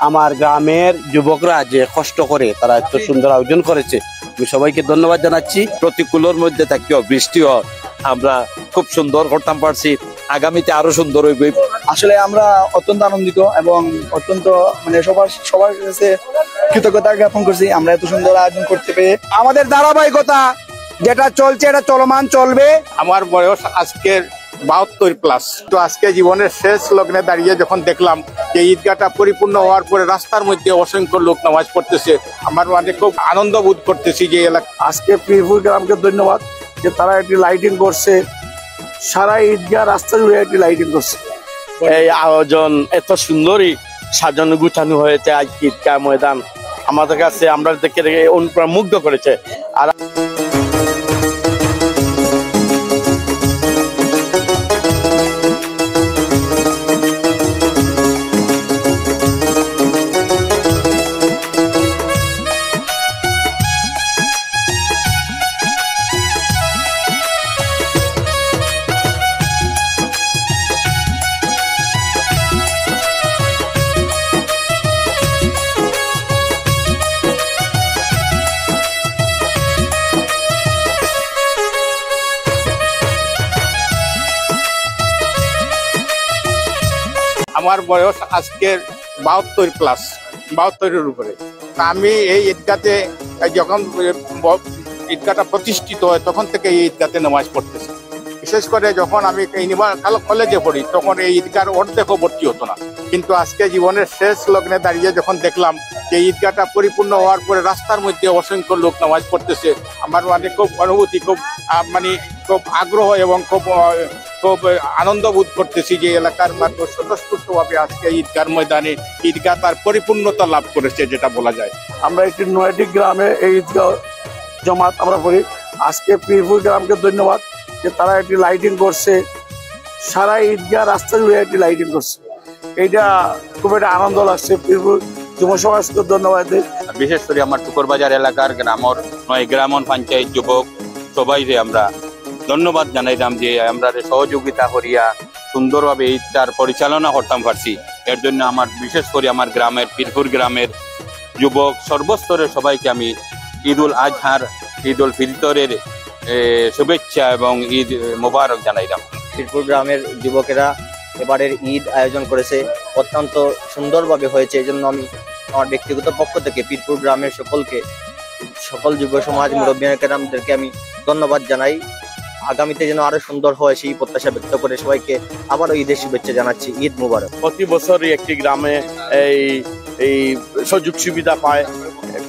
আমার গ্রামের যুবকরা যে কষ্ট করে তারা এত সুন্দর আয়োজন করেছে, আমি সবাইকে ধন্যবাদ জানাচ্ছি। প্রতিকূলের মধ্যে থাকিও বৃষ্টিও আমরা খুব সুন্দর করতাম পারছি, আগামীতে আরো সুন্দর হইবে। আসলে আমরা অত্যন্ত আনন্দিত এবং অত্যন্ত সবার কাছে কৃতজ্ঞতা জ্ঞাপন করছি আমরা এত সুন্দর আয়োজন করতে পেরে। আমাদের ধারাবাহিকতা যেটা চলছে এটা চলমান চলবে। আমার বয়স আজকে 72+। তো আজকে জীবনের শেষ লগ্নে দাঁড়িয়ে যখন দেখলাম যে ঈদগাহটা পরিপূর্ণ হওয়ার পরে রাস্তার মধ্যে অসংখ্য লোক নামাজ পড়তেছে, আমার খুব আনন্দ বোধ করতেছি যে এলাকা। আজকে পীরপুর গ্রামকে ধন্যবাদ যে তারা একটি লাইটিং করছে, সারা ঈদগাহ রাস্তা জুড়ে একটি লাইটিং করছে। এই আয়োজন এত সুন্দরই সাজানো গুছানো হয়েছে, আজ ঈদগাহ ময়দান আমাদের কাছে আমরা দেখে মুগ্ধ করেছে। আর আমার বয়স আজকে 72+, উপরে। আমি এই ঈদগাতে যখন ঈদগাহটা প্রতিষ্ঠিত হয় তখন থেকে এই ঈদগাতে নামাজ পড়তেছি। বিশেষ করে যখন আমি কলেজে পড়ি তখন এই ঈদগার অর্ধেকও ভর্তি হতো না, কিন্তু আজকে জীবনের শেষ লগ্নে দাঁড়িয়ে যখন দেখলাম যে ঈদগাহটা পরিপূর্ণ হওয়ার পরে রাস্তার মধ্যে অসংখ্য লোক নামাজ পড়তেছে, আমার খুব অনুভূতি, খুব আগ্রহ এবং খুব আনন্দ বোধ করতেছি যে এলাকার মানুষ স্বতঃস্ফূর্তভাবে আজকে ঈদগাহ ময়দানে ঈদগাহ তার পরিপূর্ণতা লাভ করেছে, যেটা বলা যায়। আমরা একটি 9টি গ্রামে এই ঈদগাহ জমাত আমরা করি। আজকে পীরপুর গ্রামকে ধন্যবাদ যে তারা একটি লাইটিং করছে, সারা ঈদগাহ রাস্তা জুড়ে একটি লাইটিং করছে। এইটা খুব একটা আনন্দ লাগছে। পীরপুর যুব সমাজকে ধন্যবাদ দিই। বিশেষ করে আমার টুকরবাজার এলাকার গ্রামর 9 গ্রামন পঞ্চায়েত যুবক সবাই আমরা ধন্যবাদ জানাইলাম যে আমরা সহযোগিতা করিয়া সুন্দরভাবে ঈদটার পরিচালনা করতাম পারছি। এর জন্য আমার বিশেষ করে আমার গ্রামের পীরপুর গ্রামের যুবক সর্বস্তরের সবাইকে আমি ঈদ উল আজহার, ঈদ উল ফিতরের শুভেচ্ছা এবং ঈদ মোবারক জানাইলাম। পীরপুর গ্রামের যুবকেরা এবারের ঈদ আয়োজন করেছে, অত্যন্ত সুন্দরভাবে হয়েছে। এই জন্য আমি আমার ব্যক্তিগত পক্ষ থেকে পীরপুর গ্রামের সকল যুব সমাজ মুরব্বিয়ানদেরকে আমি ধন্যবাদ জানাই। আগামীতে যেন আরো সুন্দর হয় সেই প্রত্যাশা ব্যক্ত করে সবাইকে আবারও ঈদের শুভেচ্ছা জানাচ্ছি। ঈদ মুবারক। প্রতি বছরই একটি গ্রামে এই সুযোগ সুবিধা পায়,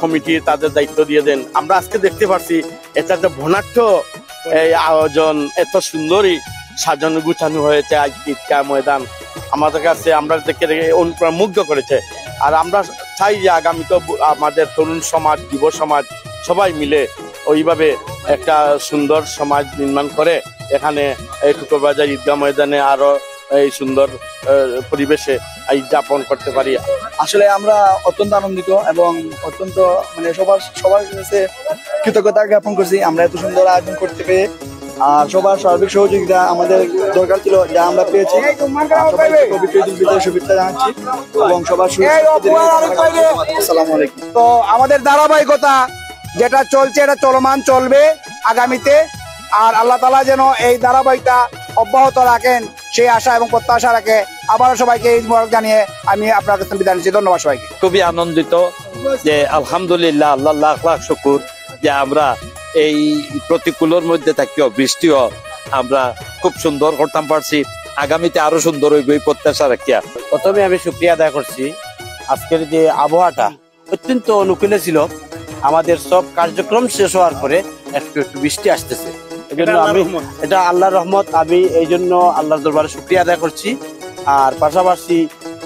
কমিটি তাদের দায়িত্ব দিয়ে দেন। আমরা আজকে দেখতে পাচ্ছি এটা একটা বর্ণাঢ্য এই আয়োজন, এত সুন্দরই সাজানো গুছানো হয়েছে। আজ ঈদগাহ ময়দান আমাদের কাছে আমরা দেখে মুগ্ধ করেছে। আর আমরা চাই যে আগামীতে আমাদের তরুণ সমাজ, যুব সমাজ সবাই মিলে ওইভাবে একটা সুন্দর সমাজ নির্মাণ করে এখানে এই টুকরবাজার ঈদগাহ ময়দানে আরো এই সুন্দর পরিবেশে ঈদ যাপন করতে পারি। আসলে আমরা অত্যন্ত আনন্দিত এবং অত্যন্ত সবার কাছে কৃতজ্ঞতা জ্ঞাপন করছি আমরা এত সুন্দর আয়োজন করতে পেরে। আর সবার সার্বিক সহযোগিতা আমাদের দরকার ছিল, যা আমরা পেয়েছি। সবাইকে পবিত্র ঈদ উল ফিতরের শুভেচ্ছা জানাচ্ছি এবং সবার আসসালামু আলাইকুম। তো আমাদের ধারাবাহিকতা যেটা চলছে এটা চলমান চলবে আগামীতে। আর আল্লাহ তাআলা যেন এই ধারাবাহিকতা অব্যাহত রাখেন সেই আশা এবং প্রত্যাশা রাখে। আবারও সবাইকে ঈদ মুবারক জানিয়ে আমি আপনার কাছে বিদায় নিচ্ছি। ধন্যবাদ সবাইকে। খুবই আনন্দিত যে আলহামদুলিল্লাহ, আল্লাহ লাখ লাখ শুকুর যে আমরা এই প্রতিকূলের মধ্যে থাকিও বৃষ্টিও আমরা খুব সুন্দর করতাম পারছি, আগামীতে আরো সুন্দর হইব এই প্রত্যাশা রাখিয়া। প্রথমে আমি শুকরিয়া আদায় করছি, আজকের যে আবহাওয়াটা অত্যন্ত অনুকূলে ছিল। আমাদের সব কার্যক্রম শেষ হওয়ার পরে একটু একটু বৃষ্টি আসতেছে, এই জন্য আমি এটা আল্লাহর রহমত, আমি এই জন্য আল্লাহর দরবারে শুকরিয়া আদায় করছি। আর পাশাপাশি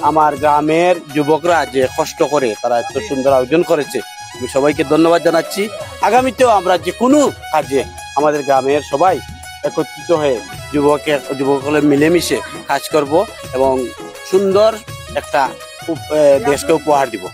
আমার গ্রামের যুবকরা যে কষ্ট করে তারা এত সুন্দর আয়োজন করেছে, আমি সবাইকে ধন্যবাদ জানাচ্ছি। আগামীতেও আমরা যে কোনো কাজে আমাদের গ্রামের সবাই একত্রিত হয়ে যুবকরা মিলেমিশে কাজ করব এবং সুন্দর একটা দেশকে উপহার দিব।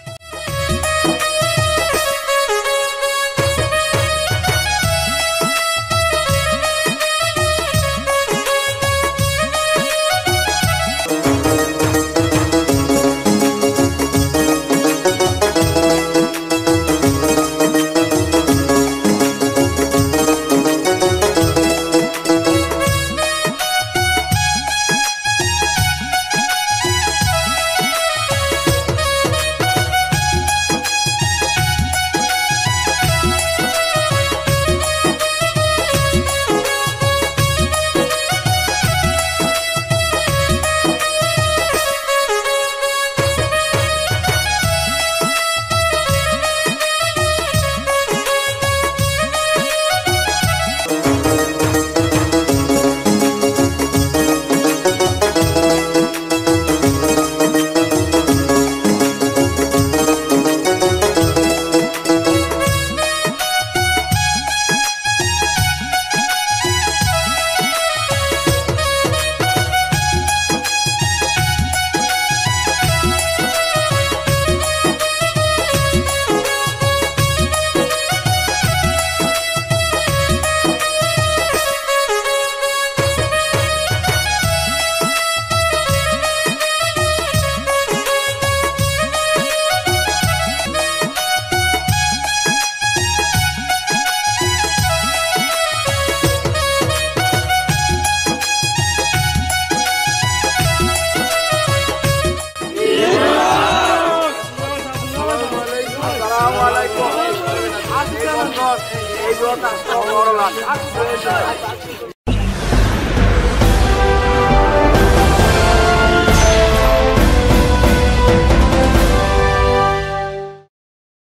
এই